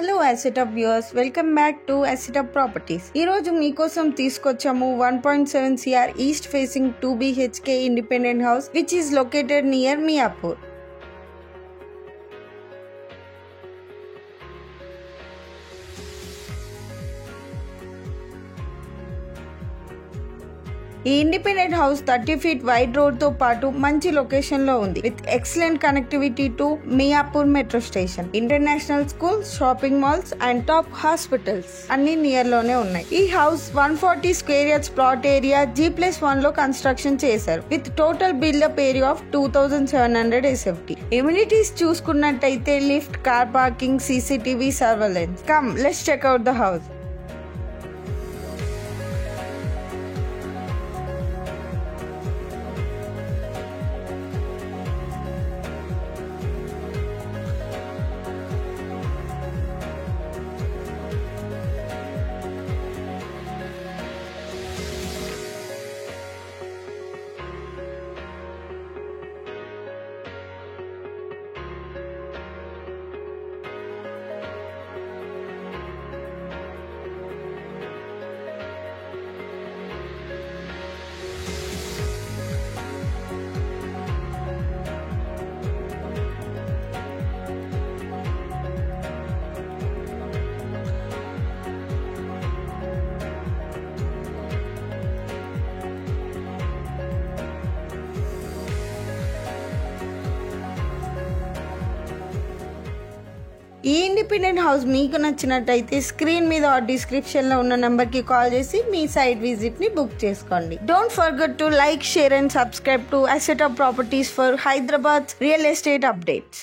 Hello Assetup viewers, welcome back to Assetup properties. ఈ రోజు మీకోసం తీసుకొచ్చాము 1.7 CR east facing 2 BHK independent house which is located near Miyapur. ఈ independent house 30 feet wide road తో పాటు మంచి లొకేషన్ లో ఉంది with excellent connectivity to Miyapur metro station, international schools, shopping malls and top hospitals అన్ని నియర్ లోనే ఉన్నాయి. ఈ house 140 square yards plot area G+1 లో కన్స్ట్రక్షన్ చేశారు with total buildup area of 2700 SFT. Amenities చూసుకున్నట్టయితే lift, car parking, CCTV surveillance. Come let's check out the house. ఈ independent house మీకు నచ్చినట్టయితే స్క్రీన్ మీద డిస్క్రిప్షన్ లో ఉన్న నంబర్ కి కాల్ చేసి మీ సైట్ విజిట్ ని బుక్ చేసుకోండి. Don't forget to like, share and subscribe to Assetup properties for Hyderabad real estate updates.